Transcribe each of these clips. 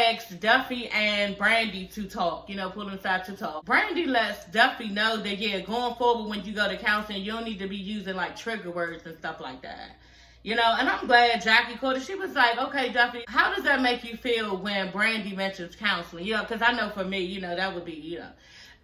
asked Duffy and Brandy to talk, pull them aside to talk. Brandy lets Duffy know that, yeah, going forward when you go to counseling, you don't need to be using like trigger words and stuff like that. And I'm glad Jackie called it. She was like, okay, Duffy, how does that make you feel when Brandy mentions counseling? Because I know for me, that would be,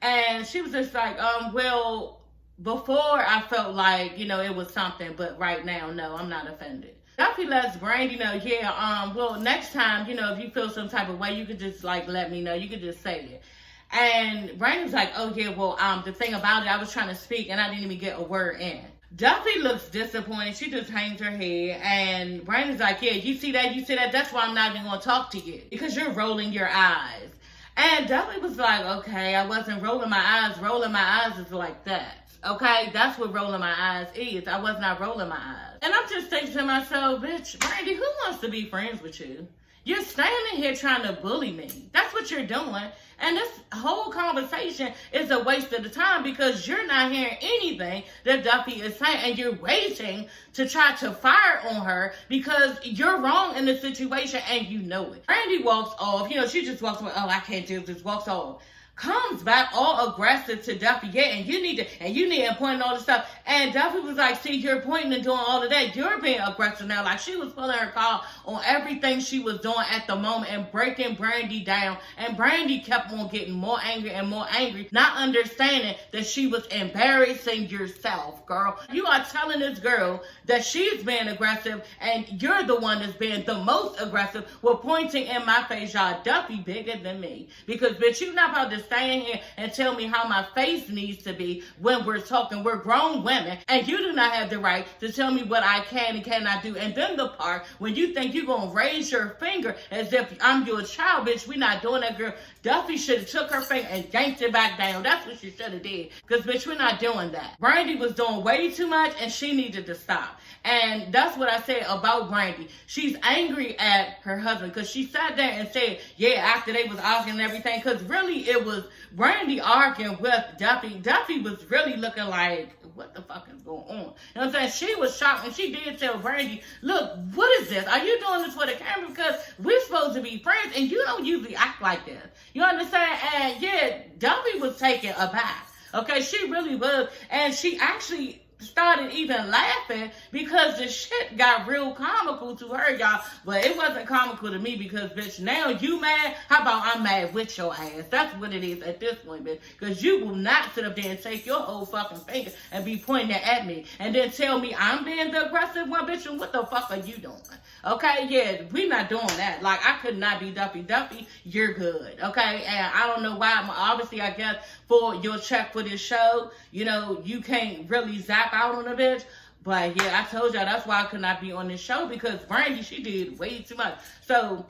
And she was just like, well, before I felt like, it was something, but right now, no, I'm not offended. Duffy lets Brandy know, yeah, well, next time, if you feel some type of way, you could just, like, let me know. You could just say it. And Brandy's like, oh, yeah, well, the thing about it, I was trying to speak, and I didn't even get a word in. Duffy looks disappointed. She just hangs her head. And Brandy's like, yeah, you see that? You see that? That's why I'm not even going to talk to you. Because you're rolling your eyes. And Duffy was like, okay, I wasn't rolling my eyes. Rolling my eyes is like that. Okay, that's what rolling my eyes is. I was not rolling my eyes. And I'm just thinking to myself, bitch, Brandy, who wants to be friends with you? You're standing here trying to bully me. That's what you're doing. And this whole conversation is a waste of the time because you're not hearing anything that Duffy is saying. And you're waiting to try to fire on her because you're wrong in the situation and you know it. Brandy walks off. She just walks away. Oh, I can't do this. Walks off. Comes back all aggressive to Duffy, yeah, and you need to point all this stuff. And Duffy was like, see, you're pointing and doing all of that. You're being aggressive now. Like, she was pulling her car on everything she was doing at the moment and breaking Brandy down. And Brandy kept on getting more angry and more angry, not understanding that she was embarrassing yourself, girl. You are telling this girl that she's being aggressive and you're the one that's being the most aggressive with pointing in my face. Y'all, Duffy bigger than me. Because, bitch, you're not about to stand here and tell me how my face needs to be when we're talking. We're grown women, and you do not have the right to tell me what I can and cannot do. And then the part when you think you're going to raise your finger as if I'm your child, bitch, we're not doing that, girl. Duffy should have took her finger and yanked it back down. That's what she should have did. Because, bitch, we're not doing that. Brandy was doing way too much, and she needed to stop. And that's what I said about Brandy. She's angry at her husband because she sat there and said, yeah, after they was arguing and everything, because really it was Brandy arguing with Duffy. Duffy was really looking like, what the fuck is going on? You know what I'm saying? She was shocked, and she did tell Brandy, look, what is this? Are you doing this for the camera? Because we're supposed to be friends, and you don't usually act like this. You understand? And yeah, Duffy was taken aback. Okay, she really was. And she actually started even laughing because the shit got real comical to her, y'all. But it wasn't comical to me because, bitch, now you mad? How about I'm mad with your ass? That's what it is at this point, bitch. Because you will not sit up there and take your whole fucking finger and be pointing it at me and then tell me I'm being the aggressive one, bitch, and what the fuck are you doing? Okay, yeah, we not doing that. Like, I could not be Duffy. Duffy, you're good, okay? And I don't know why. Obviously, I guess for your check for this show, you can't really zap out on a bitch. But yeah, I told y'all that's why I could not be on this show because Brandy, she did way too much. So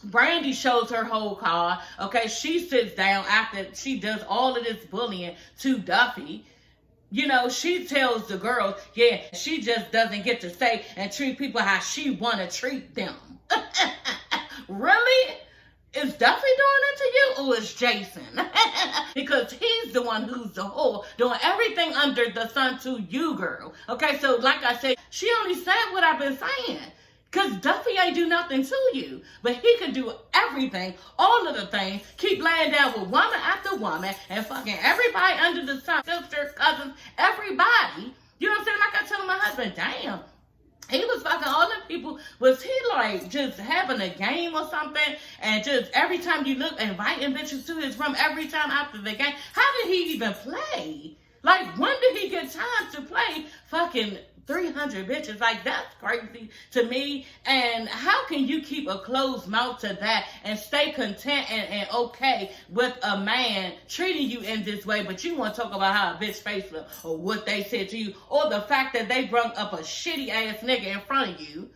Brandy shows her whole car. Okay, she sits down after she does all of this bullying to Duffy. She tells the girls, yeah, she just doesn't get to say and treat people how she want to treat them. Really? Is Duffy doing it to you or is Jason? Because he's the one who's the whore, doing everything under the sun to you, girl. Okay, so like I said, she only said what I've been saying. Because Duffy ain't do nothing to you. But he could do everything, all of the things, keep laying down with woman after woman and fucking everybody under the sun, sister, cousins, everybody. You know what I'm saying? Like I told my husband, damn. He was fucking all them people. Was he like just having a game or something? And just every time you look, inviting bitches to his room every time after the game. How did he even play? Like, when did he get time to play fucking 300 bitches? Like, that's crazy to me. And how can you keep a closed mouth to that and stay content and okay with a man treating you in this way, but you want to talk about how a bitch face look or what they said to you or the fact that they brung up a shitty ass nigga in front of you?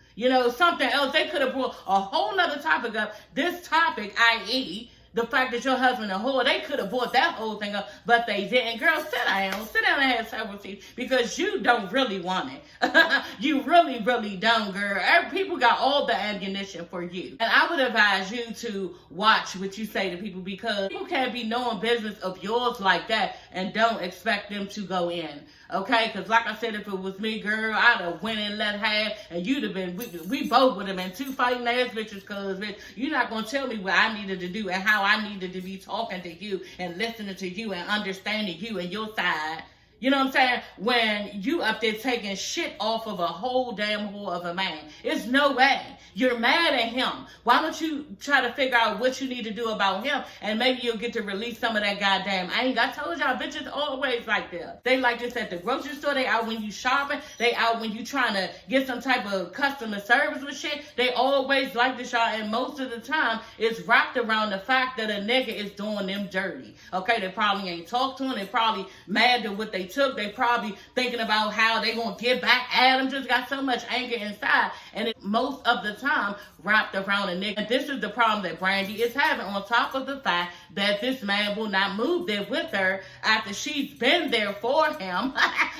Something else. They could have brought a whole nother topic up. This topic, i.e., the fact that your husband a whore, they could have bought that whole thing up, but they didn't. Girl, sit down and have several seats, because you don't really want it. You really, really don't, girl. People got all the ammunition for you. And I would advise you to watch what you say to people, because people can't be knowing business of yours like that and don't expect them to go in. Okay, because like I said, if it was me, girl, I'd have went and let have, and you'd have been, we both would have been two fighting ass bitches, because, bitch, you're not going to tell me what I needed to do and how I needed to be talking to you and listening to you and understanding you and your side. You know what I'm saying? When you up there taking shit off of a whole damn whore of a man. It's no way. You're mad at him. Why don't you try to figure out what you need to do about him, and maybe you'll get to release some of that goddamn anger. I told y'all, bitches always like this. They like this at the grocery store. They out when you shopping. They out when you trying to get some type of customer service with shit. They always like this, y'all. And most of the time, it's wrapped around the fact that a nigga is doing them dirty. Okay? They probably ain't talked to him. They probably mad at what they took. They probably thinking about how they gonna get back at him. Just got so much anger inside, and it most of the time wrapped around a nigga. And this is the problem that Brandy is having, on top of the fact that this man will not move there with her after she's been there for him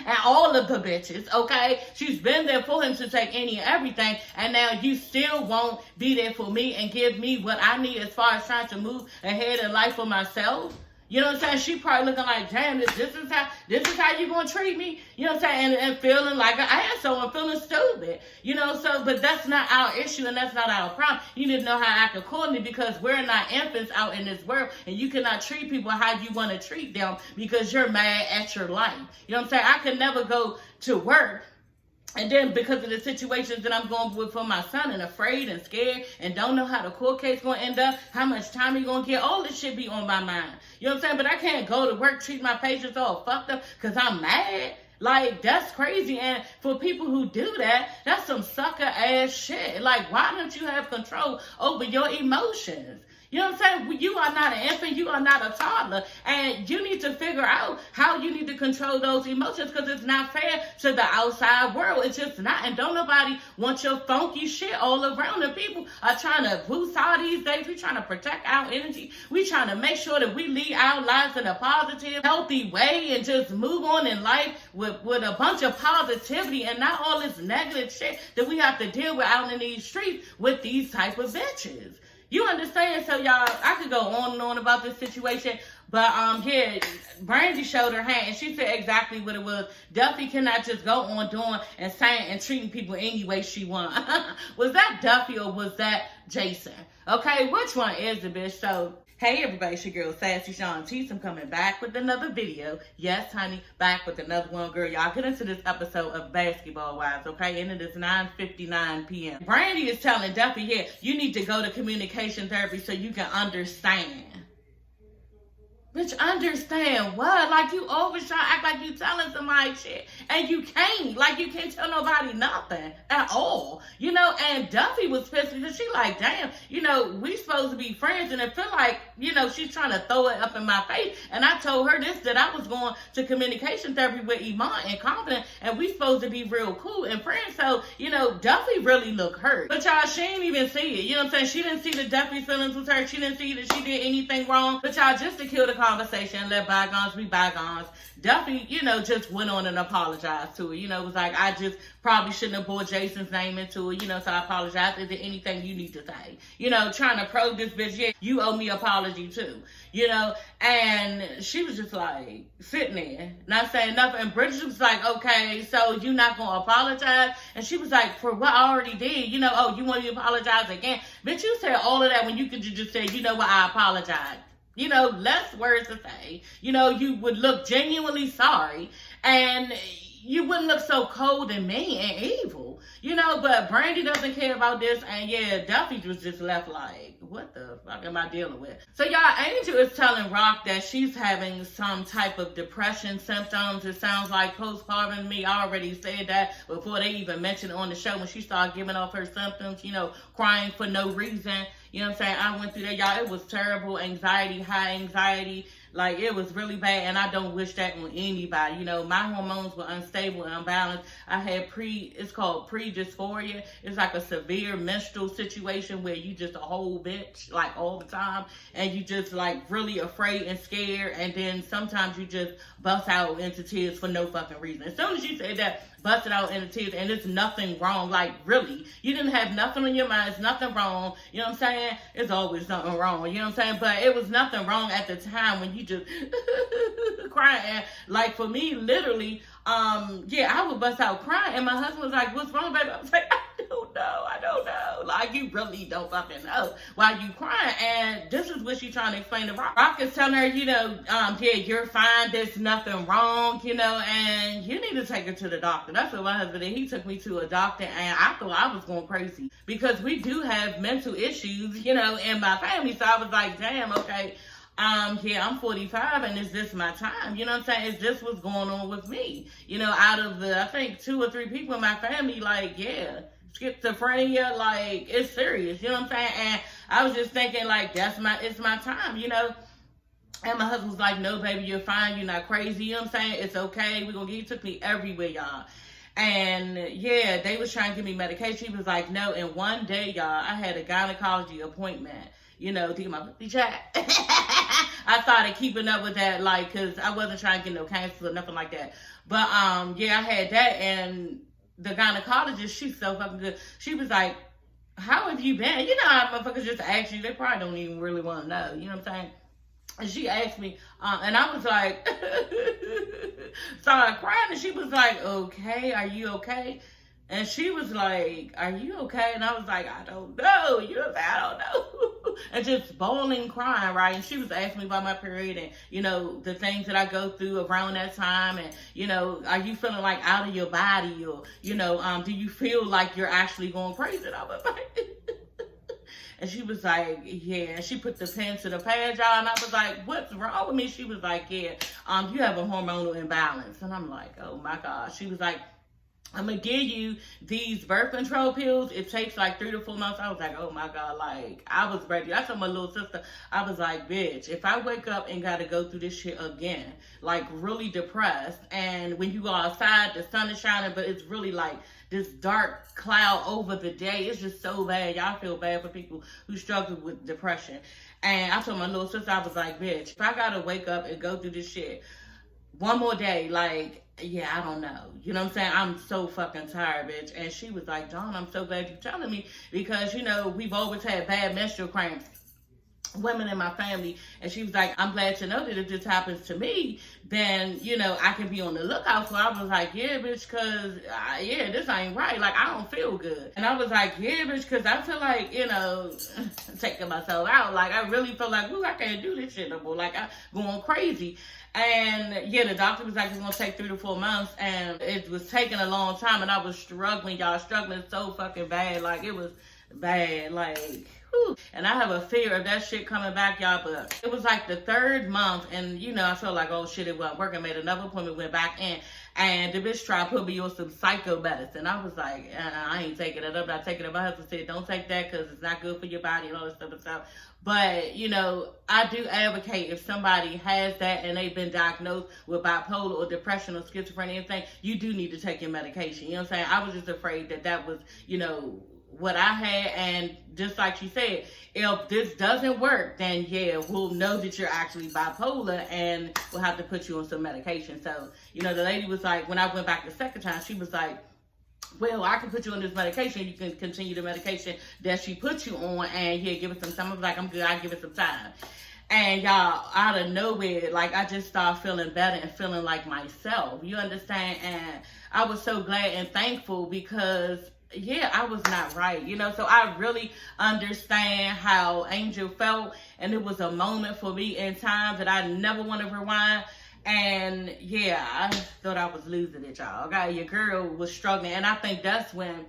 and all of the bitches. Okay, she's been there for him to take any and everything, and now you still won't be there for me and give me what I need as far as trying to move ahead in life for myself. You know what I'm saying? She probably looking like, damn, this is how you gonna treat me? You know what I'm saying? And feeling like an asshole and feeling stupid. You know, so, but that's not our issue and that's not our problem. You need to know how to act accordingly, because we're not infants out in this world, and you cannot treat people how you want to treat them because you're mad at your life. You know what I'm saying? I could never go to work, and then because of the situations that I'm going with for my son, and afraid and scared and don't know how the court case going to end up, how much time he going to get, all this shit be on my mind. You know what I'm saying? But I can't go to work, treat my patients all fucked up because I'm mad. Like, that's crazy. And for people who do that, that's some sucker ass shit. Like, why don't you have control over your emotions? You know what I'm saying? You are not an infant. You are not a toddler. And you need to figure out how you need to control those emotions, because it's not fair to the outside world. It's just not. And don't nobody want your funky shit all around. And people are trying to boost all these days. We're trying to protect our energy. We're trying to make sure that we lead our lives in a positive, healthy way and just move on in life with a bunch of positivity and not all this negative shit that we have to deal with out in these streets with these type of bitches. You understand? So, y'all, I could go on and on about this situation, but here, Brandy showed her hand, and she said exactly what it was. Duffy cannot just go on doing and saying and treating people any way she wants. Was that Duffy or was that Jason? Okay, which one is the bitch? So, hey everybody, it's your girl Sassy Shantice. I'm coming back with another video. Yes, honey, back with another one, girl. Y'all get into this episode of Basketball Wives, okay? And it is 9:59 p.m. Brandy is telling Duffy here, you need to go to communication therapy so you can understand. Bitch, understand what? Like, you always try to act like you telling somebody shit, and you can't. Like, you can't tell nobody nothing at all. You know, and Duffy was pissed because she like, damn, you know, we supposed to be friends, and it feel like, you know, she's trying to throw it up in my face. And I told her this, that I was going to communication therapy with Iman and Confident, and we supposed to be real cool and friends. So, you know, Duffy really looked hurt. But y'all, she didn't even see it. You know what I'm saying? She didn't see that Duffy's feelings was hurt. She didn't see that she did anything wrong. But y'all, just to kill the conversation, let bygones be bygones, Duffy, you know, just went on and apologized to her. You know, it was like, I just probably shouldn't have brought Jason's name into it, you know, so I apologize. Is there anything you need to say? You know, trying to probe this bitch, yeah, you owe me an apology too, you know? And she was just like, sitting there, not saying nothing. And Bridget was like, okay, so you not gonna apologize? And she was like, for what I already did, you know, oh, you want me to apologize again? Bitch, you said all of that when you could just say, you know what, I apologize. You know, less words to say. You know, you would look genuinely sorry, and you wouldn't look so cold and mean and evil. You know, but Brandy doesn't care about this, and yeah, Duffy was just left like, what the fuck am I dealing with? So y'all, Angel is telling Rock that she's having some type of depression symptoms. It sounds like postpartum to me. I already said that before they even mentioned it on the show when she started giving off her symptoms, you know, crying for no reason. You know what I'm saying? I went through that, y'all. It was terrible. Anxiety, high anxiety. Like, it was really bad, and I don't wish that on anybody. You know, my hormones were unstable and unbalanced. I had it's called pre-dysphoria. It's like a severe menstrual situation where you just a whole bitch, like, all the time, and you just, like, really afraid and scared, and then sometimes you just bust out into tears for no fucking reason. As soon as you say that, busted out into tears, and it's nothing wrong, like, really, you didn't have nothing on your mind, it's nothing wrong, you know what I'm saying? It's always something wrong, you know what I'm saying? But it was nothing wrong at the time when you just crying. Like, for me, literally, yeah, I would bust out crying, and my husband was like, what's wrong, baby? I was like, I don't know. Like, you really don't fucking know why you crying. And this is what she's trying to explain to Rock. Rock is telling her, you know, yeah, you're fine, there's nothing wrong, you know, and you need to take her to the doctor. That's what my husband did. He took me to a doctor, and I thought I was going crazy because we do have mental issues, you know, in my family. So I was like, damn, okay. Yeah, I'm 45, and is this my time? You know what I'm saying? Is this what's going on with me? You know, out of the, I think, 2 or 3 people in my family, like, yeah, schizophrenia, like, it's serious, you know what I'm saying? And I was just thinking, like, it's my time, you know? And my husband was like, no, baby, you're fine, you're not crazy, you know what I'm saying? It's okay, we're gonna get you. He took me everywhere, y'all. And yeah, they was trying to give me medication. He was like, no, and one day, y'all, I had a gynecology appointment. You know, thinking about the chat. I started keeping up with that, like, because I wasn't trying to get no cancer or nothing like that. But, yeah, I had that, and the gynecologist, she's so fucking good. She was like, how have you been? You know how motherfuckers just ask you, they probably don't even really want to know, you know what I'm saying? And she asked me, and I was like, started crying, and she was like, okay, are you okay? And she was like, are you okay? And I was like, I don't know. You know, I don't know. And just bawling, crying, right? And she was asking me about my period and, you know, the things that I go through around that time. And, you know, are you feeling like out of your body? Or, you know, do you feel like you're actually going crazy? And I was like, and she was like, yeah. And she put the pen to the pad, y'all. And I was like, what's wrong with me? She was like, yeah, you have a hormonal imbalance. And I'm like, oh my God. She was like, I'm going to give you these birth control pills. It takes like 3 to 4 months. I was like, oh my God, like, I was ready. I told my little sister, I was like, bitch, if I wake up and got to go through this shit again, like really depressed, and when you go outside, the sun is shining, but it's really like this dark cloud over the day. It's just so bad. Y'all feel bad for people who struggle with depression. And I told my little sister, I was like, bitch, if I got to wake up and go through this shit one more day, like, yeah, I don't know. You know what I'm saying? I'm so fucking tired, bitch. And she was like, Dawn, I'm so glad you're telling me because, you know, we've always had bad menstrual cramps, women in my family. And she was like, I'm glad to know that if this happens to me, then, you know, I can be on the lookout for. I was like, yeah, bitch, because, yeah, this ain't right. Like, I don't feel good. And I was like, yeah, bitch, because I feel like, you know, taking myself out. Like, I really feel like, ooh, I can't do this shit no more. Like, I'm going crazy. And yeah, the doctor was like, it's going to take 3 to 4 months. And it was taking a long time. And I was struggling, y'all, struggling so fucking bad. Like, it was bad. Like, whew. And I have a fear of that shit coming back, y'all. But it was like the 3rd month. And, you know, I felt like, oh, shit, it wasn't working. Made another appointment, went back in. And the bitch tried to put me on some psycho medicine. I was like, I ain't taking it. I'm not taking it. My husband said, don't take that because it's not good for your body and all this stuff and stuff. But, you know, I do advocate if somebody has that and they've been diagnosed with bipolar or depression or schizophrenia, anything, you do need to take your medication. You know what I'm saying? I was just afraid that that was, you know, what I had. And just like she said, if this doesn't work, then yeah, we'll know that you're actually bipolar and we'll have to put you on some medication. So, you know, the lady was like, when I went back the second time, she was like, well, I can put you on this medication. You can continue the medication that she put you on, and yeah, give it some time. I was like, I'm good. I'll give it some time. And y'all, out of nowhere, like, I just started feeling better and feeling like myself. You understand? And I was so glad and thankful because, yeah, I was not right, you know? So I really understand how Angel felt, and it was a moment for me in time that I never want to rewind. And yeah, I thought I was losing it, y'all. Okay, your girl was struggling. And I think that's when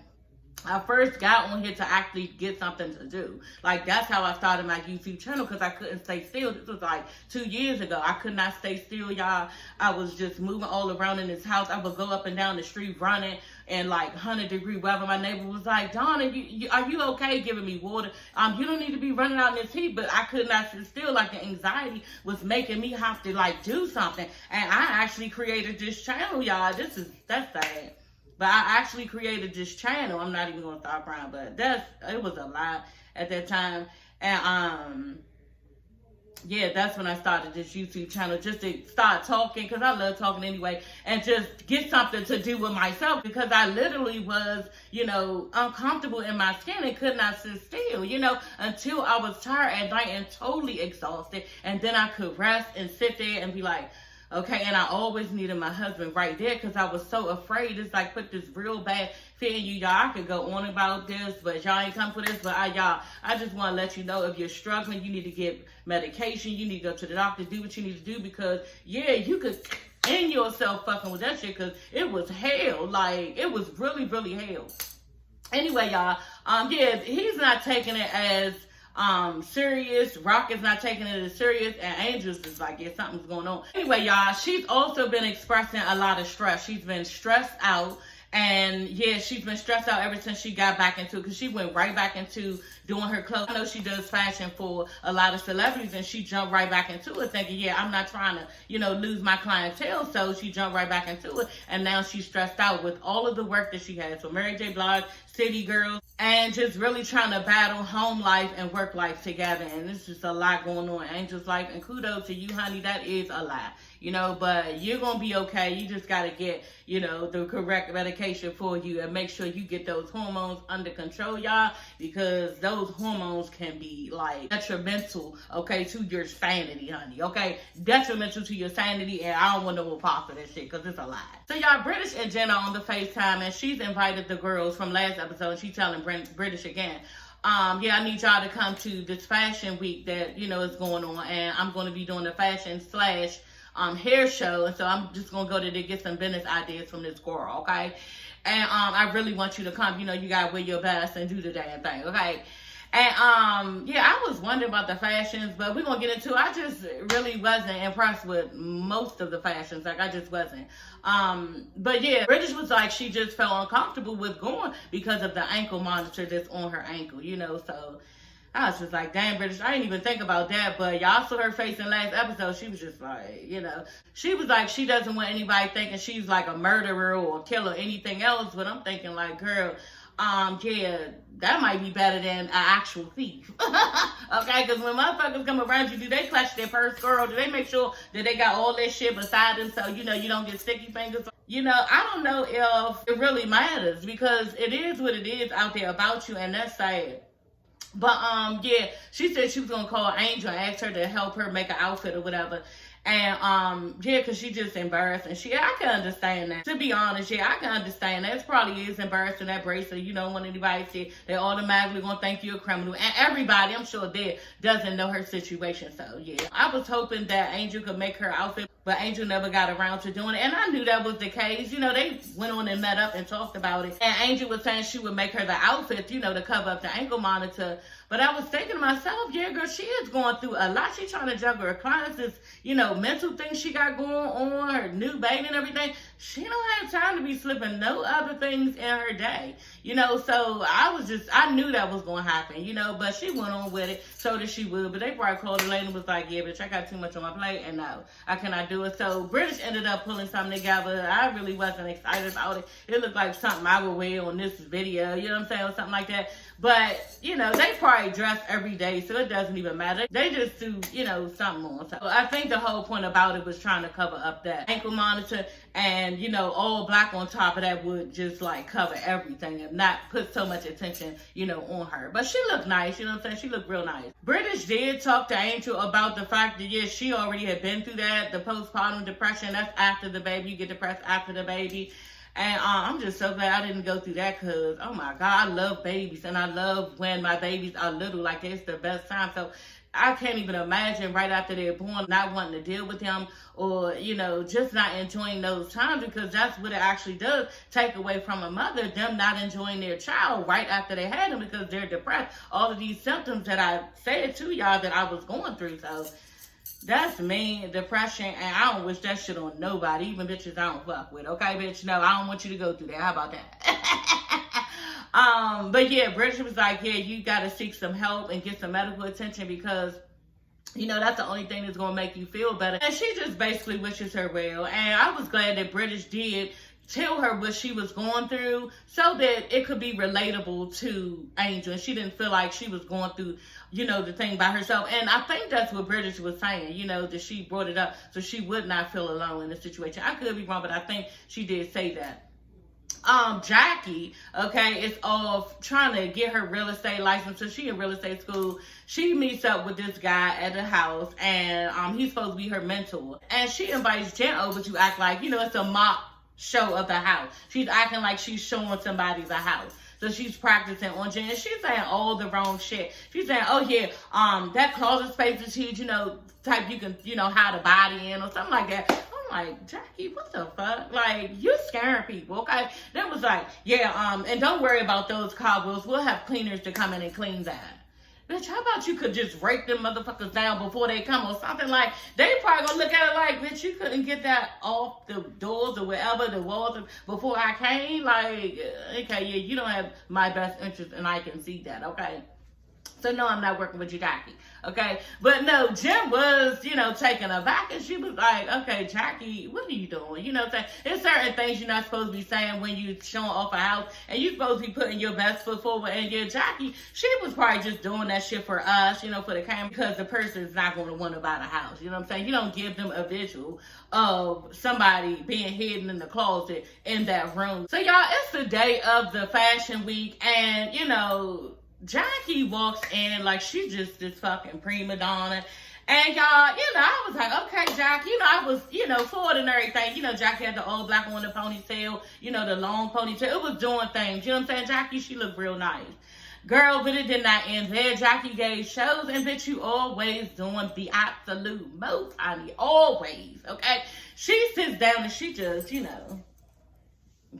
I first got on here to actually get something to do. Like, that's how I started my YouTube channel, because I couldn't stay still. This was like 2 years ago. I could not stay still, y'all. I was just moving all around in this house. I would go up and down the street running. in like 100-degree weather. My neighbor was like, Donna, are you okay giving me water? You don't need to be running out in this heat. But I could not sit still. Like, the anxiety was making me have to like do something. And I actually created this channel, y'all. That's sad. But I actually created this channel. I'm not even gonna stop crying, but it was a lot at that time. And yeah, that's when I started this YouTube channel, just to start talking, because I love talking anyway, and just get something to do with myself, because I literally was, you know, uncomfortable in my skin and could not sit still, you know, until I was tired at night and totally exhausted, and then I could rest and sit there and be like, okay. And I always needed my husband right there, because I was so afraid. It's like put this real bad fear in you, y'all. I could go on about this, but y'all ain't come for this. But y'all, I just want to let you know, if you're struggling, you need to get medication. You need to go to the doctor, do what you need to do, because yeah, you could end yourself fucking with that shit, because it was hell. Like, it was really, really hell. Anyway, y'all, yeah, he's not taking it as serious. Rock is not taking it as serious, and Angel's is like, yeah, something's going on. Anyway, y'all, she's also been expressing a lot of stress. She's been stressed out. And yeah, she's been stressed out ever since she got back into it, because she went right back into doing her clothes. I know she does fashion for a lot of celebrities, and she jumped right back into it thinking, yeah, I'm not trying to, you know, lose my clientele. So she jumped right back into it, and now she's stressed out with all of the work that she has. So Mary J. Blige, City Girls, and just really trying to battle home life and work life together. And it's just a lot going on in Angel's life, and kudos to you, honey. That is a lot, you know, but you're gonna be okay. You just gotta get, you know, the correct medication for you, and make sure you get those hormones under control, y'all, because those hormones can be like detrimental, okay, to your sanity, honey, okay, detrimental to your sanity. And I don't want no more part of that shit, because it's a lot. So y'all, British and Jenna on the FaceTime, and she's invited the girls from last episode. She's telling British again, yeah, I need y'all to come to this fashion week that, you know, is going on, and I'm going to be doing the fashion / hair show. And so I'm just gonna go there to get some business ideas from this girl, okay? And I really want you to come. You know, you gotta wear your best and do the damn thing, okay? And yeah, I was wondering about the fashions, but we're gonna get into it. I just really wasn't impressed with most of the fashions. Like, I just wasn't. But yeah, British was like, she just felt uncomfortable with going because of the ankle monitor that's on her ankle, you know. So I was just like, damn, British, I didn't even think about that. But y'all saw her face in last episode. She was just like, you know, she was like, she doesn't want anybody thinking she's like a murderer or a killer or anything else. But I'm thinking like, girl, yeah, that might be better than an actual thief. Okay, because when motherfuckers come around you, do they clutch their purse, girl? Do they make sure that they got all that shit beside them, so, you know, you don't get sticky fingers? You know, I don't know if it really matters, because it is what it is out there about you, and that's sad. But yeah, she said she was gonna call Angel and ask her to help her make an outfit or whatever. And yeah, because she just embarrassed. And I can understand that. To be honest, yeah, I can understand that. It probably is embarrassing, that bracelet. You don't want anybody to say they're automatically gonna think you're a criminal. And everybody, I'm sure, there doesn't know her situation. So yeah, I was hoping that Angel could make her outfit, but Angel never got around to doing it. And I knew that was the case. You know, they went on and met up and talked about it. And Angel was saying she would make her the outfit, you know, to cover up the ankle monitor. But I was thinking to myself, yeah, girl, she is going through a lot. She's trying to juggle her clients, this, you know, mental things she got going on, her new baby and everything. She don't have time to be slipping no other things in her day, you know. So I knew that was going to happen, you know, but she went on with it, so that she would. But they probably called her later and was like, yeah, bitch, I got too much on my plate, and no, I cannot do it. So British ended up pulling something together. I really wasn't excited about it. It looked like something I would wear on this video, you know what I'm saying, or something like that. But, you know, they probably dress every day, so it doesn't even matter. They just do, you know, something on. So I think the whole point about it was trying to cover up that ankle monitor, and, you know, all black on top of that would just, like, cover everything and not put so much attention, you know, on her. But she looked nice, you know what I'm saying? She looked real nice. British did talk to Angel about the fact that, yeah, she already had been through that, the postpartum depression. That's after the baby. You get depressed after the baby. And I'm just so glad I didn't go through that, because, oh my God, I love babies. And I love when my babies are little. Like, it's the best time. So I can't even imagine right after they're born not wanting to deal with them, or, you know, just not enjoying those times, because that's what it actually does take away from a mother, them not enjoying their child right after they had them, because they're depressed. All of these symptoms that I said to y'all that I was going through. So That's mean, depression, and I don't wish that shit on nobody, even bitches I don't fuck with, okay, bitch? No, I don't want you to go through that. How about that? But yeah, Bridget was like, yeah, you gotta seek some help and get some medical attention because, you know, that's the only thing that's gonna make you feel better. And she just basically wishes her well. And I was glad that British did tell her what she was going through so that it could be relatable to Angel. And she didn't feel like she was going through, you know, the thing by herself. And I think that's what British was saying, you know, that she brought it up so she would not feel alone in the situation. I could be wrong, but I think she did say that. Jackie, okay, is off trying to get her real estate license. So she in real estate school. She meets up with this guy at the house, and he's supposed to be her mentor. And she invites Jen over to act like, you know, it's a mock show of the house. She's acting like she's showing somebody the house. So she's practicing on Jen, and she's saying all the wrong shit. She's saying, oh yeah, that closet space is huge, you know, type you can, you know, hide a body in or something like that. Like, Jackie, what the fuck? Like, you're scaring people, okay? That was like, yeah, and don't worry about those cobwebs. We'll have cleaners to come in and clean that. Bitch, how about you could just rake them motherfuckers down before they come or something? Like, they probably gonna look at it like, bitch, you couldn't get that off the doors or wherever, the walls, before I came? Like, okay, yeah, you don't have my best interest, and I can see that, okay? So, no, I'm not working with you, Jackie. Okay? But, no, Jen was, you know, taken aback. And she was like, okay, Jackie, what are you doing? You know what I'm saying? There's certain things you're not supposed to be saying when you're showing off a house. And you're supposed to be putting your best foot forward. And, yeah, Jackie, she was probably just doing that shit for us, you know, for the camera. Because the person's not going to want to buy the house. You know what I'm saying? You don't give them a visual of somebody being hidden in the closet in that room. So, y'all, it's the day of the fashion week. And, you know, Jackie walks in like she's just this fucking prima donna. And y'all, you know, I was like, okay, Jackie, you know, I was, you know, for it and everything. You know, Jackie had the all black on the ponytail, you know, the long ponytail. It was doing things. You know what I'm saying? Jackie, she looked real nice. Girl, but it did not end there. Jackie gave shows, and bitch, you always doing the absolute most, honey. Always, okay? She sits down and she just, you know,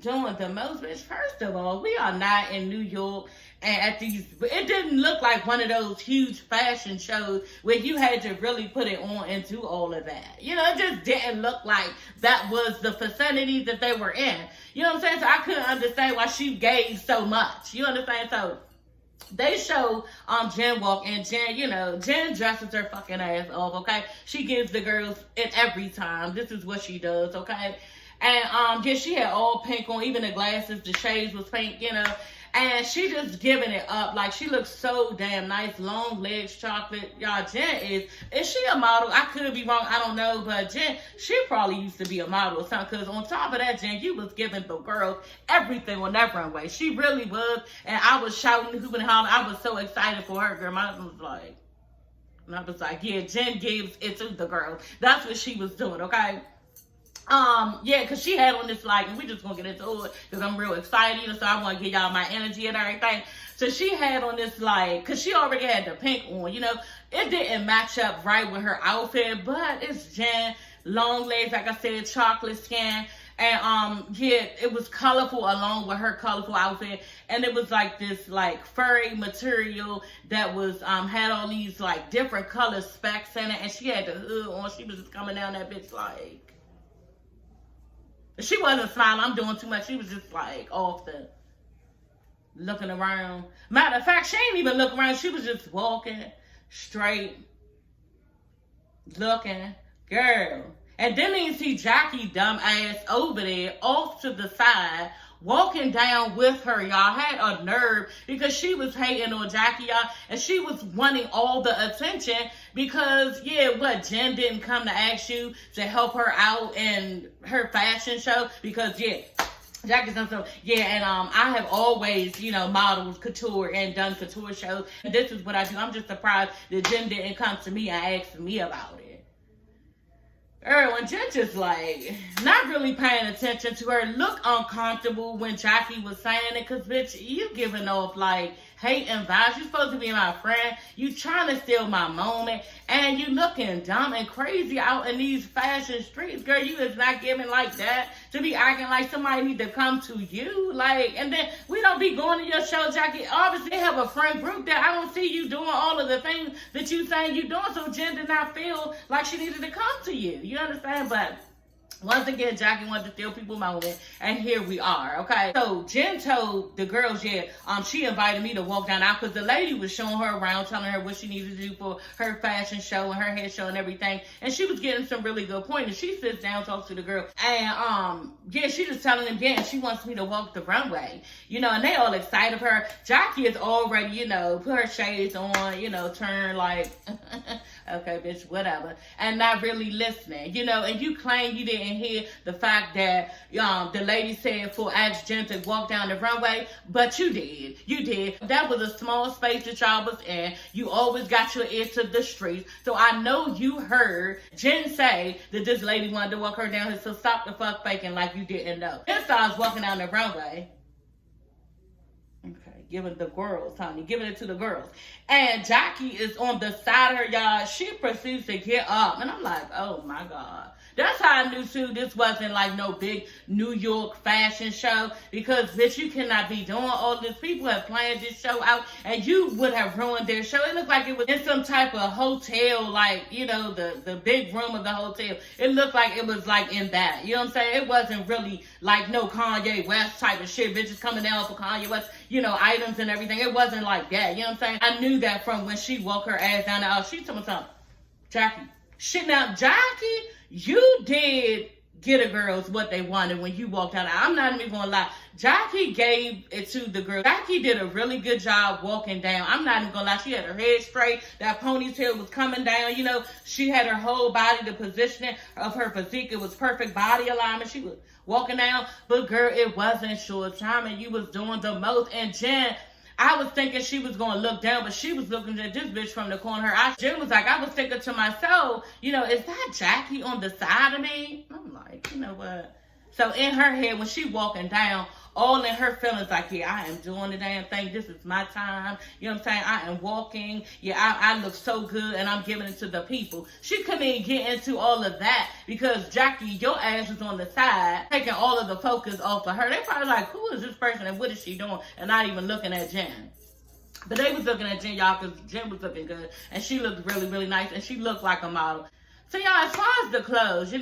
doing the most. Bitch, first of all, we are not in New York. And at these, it didn't look like one of those huge fashion shows where you had to really put it on and do all of that. You know, it just didn't look like that was the vicinity that they were in. You know what I'm saying? So I couldn't understand why she gave so much. You understand? So they show Jen walk in. Jen, you know, Jen dresses her fucking ass off, okay? She gives the girls it every time. This is what she does, okay? And yeah, she had all pink on, even the glasses, the shades was pink, you know. And she just giving it up. Like, she looks so damn nice. Long legs, chocolate. Y'all, Jen is she a model? I could be wrong. I don't know. But Jen, she probably used to be a model or something. Because on top of that, Jen, you was giving the girls everything on that runway. She really was. And I was shouting, hooping, and hollering. I was so excited for her, girl. My husband was like, and I was like, yeah, Jen gives it to the girls. That's what she was doing, okay? Yeah, because she had on this, like, and we just gonna get into it because I'm real excited, you know, so I want to give y'all my energy and everything. So she had on this, like, because she already had the pink on, you know. It didn't match up right with her outfit, but it's Jen, long legs, like I said, chocolate skin. And, yeah, it was colorful along with her colorful outfit. And it was like this, like, furry material that was, had all these, like, different color specks in it. And she had the hood on. She was just coming down that bitch, like, she wasn't smiling. I'm doing too much. She was just like off the looking around. Matter of fact, she ain't even look around. She was just walking straight, looking. Girl. And then you see Jackie dumb ass over there off to the side, walking down with her, y'all. Had a nerve because she was hating on Jackie, y'all. And she was wanting all the attention because, yeah, what, Jen didn't come to ask you to help her out in her fashion show? Because, yeah, Jackie's done so, yeah, and I have always, you know, modeled couture and done couture shows. And this is what I do. I'm just surprised that Jen didn't come to me and ask me about it. Girl, and Jen just like, not really paying attention to her, look uncomfortable when Jackie was saying it, because, bitch, you giving off, like, hating vibes. You supposed to be my friend. You trying to steal my moment. And you looking dumb and crazy out in these fashion streets. Girl, you is not giving like that to be acting like somebody need to come to you. Like, and then we don't be going to your show, Jackie. Obviously, they have a friend group that I don't see you doing all of the things that you saying you doing. So Jen did not feel like she needed to come to you. You understand? But once again, Jackie wanted to steal people's moment, and here we are, okay? So Jen told the girls, she invited me to walk down out because the lady was showing her around, telling her what she needed to do for her fashion show and her hair show and everything, and she was getting some really good pointers. She sits down, talks to the girl, and she just telling them, she wants me to walk the runway, and they all excited for her. Jackie is already, put her shades on, turn like, okay, bitch, whatever, and not really listening, and you claim you didn't hear the fact that the lady said for ask Jen to walk down the runway, but you did. That was a small space that y'all was in. You always got your ear to the streets, so I know you heard Jen say that this lady wanted to walk her down here, so stop the fuck faking like you didn't know. Jen starts walking down the runway. Okay, giving the girls, honey, giving it to the girls. And Jackie is on the side of her, y'all. She proceeds to get up, and I'm like, oh my God. That's how I knew, too, this wasn't like no big New York fashion show. Because, bitch, you cannot be doing all this. People have planned this show out, and you would have ruined their show. It looked like it was in some type of hotel, like, the big room of the hotel. It looked like it was, like, in that. You know what I'm saying? It wasn't really, like, no Kanye West type of shit. Bitches coming down for Kanye West, items and everything. It wasn't like that. You know what I'm saying? I knew that from when she walked her ass down the aisle. She told me something. Jackie. Shit, now, Jackie, you did get the girls what they wanted when you walked out. I'm not even gonna lie. Jackie gave it to the girl. Jackie did a really good job walking down. I'm not even gonna lie. She had her head straight. That ponytail was coming down. She had her whole body, the positioning of her physique. It was perfect body alignment. She was walking down. But girl, it wasn't short time, and you was doing the most. And Jen, I was thinking she was going to look down, but she was looking at this bitch from the corner of her eye. Jen was like, I was thinking to myself, is that Jackie on the side of me? I'm like, you know what? So in her head, when she walking down, all in her feelings like, I am doing the damn thing. This is my time. You know what I'm saying? I am walking. I look so good, and I'm giving it to the people. She couldn't even get into all of that because, Jackie, your ass is on the side, taking all of the focus off of her. They probably like, who is this person and what is she doing? And not even looking at Jen. But they was looking at Jen, y'all, because Jen was looking good. And she looked really, really nice. And she looked like a model. So, y'all, as far as the clothes,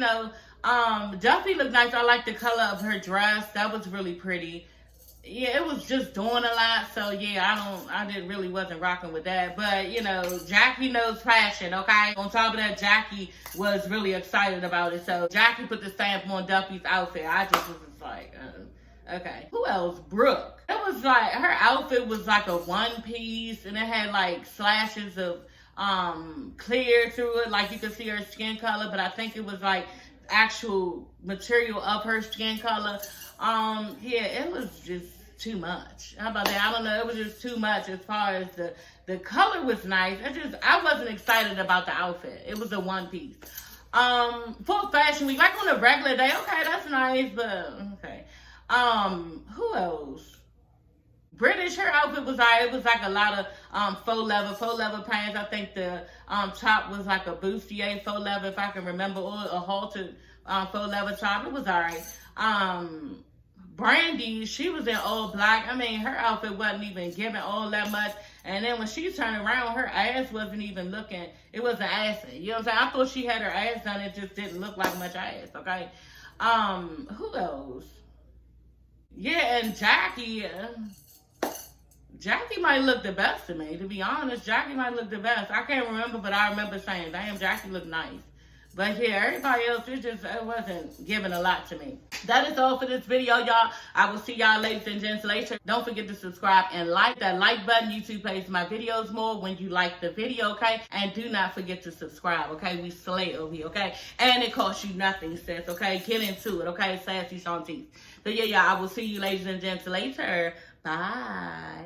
Duffy looked nice. I like the color of her dress. That was really pretty. Yeah, it was just doing a lot. So, I wasn't rocking with that. But, Jackie knows fashion, okay? On top of that, Jackie was really excited about it. So, Jackie put the stamp on Duffy's outfit. I just was like, okay. Who else? Brooke. It was like, her outfit was like a one piece. And it had like slashes of clear through it. Like you could see her skin color. But I think it was like actual material of her skin color. It was just too much. How about that? I don't know. It was just too much as far as the color was nice. I wasn't excited about the outfit. It was a one piece. For fashion week, like on a regular day, okay, that's nice, but okay. Who else? British, her outfit was alright. It was like a lot of faux leather pants. I think the top was like a bustier faux leather, if I can remember, or a haltered faux leather top. It was alright. Brandy, she was in all black. I mean, her outfit wasn't even giving all that much. And then when she turned around, her ass wasn't even looking. It wasn't assy. You know what I'm saying? I thought she had her ass done. It just didn't look like much ass, okay? Who else? Yeah, and Jackie. Jackie might look the best to me, to be honest. Jackie might look the best. I can't remember, but I remember saying, damn, Jackie looked nice. But yeah, everybody else, it wasn't giving a lot to me. That is all for this video, y'all. I will see y'all ladies and gents later. Don't forget to subscribe and like that like button. YouTube plays my videos more when you like the video, okay? And do not forget to subscribe, okay? We slay over here, okay? And it costs you nothing, sis, okay? Get into it, okay? Sassy Shantice. So yeah, I will see you ladies and gents later. Bye.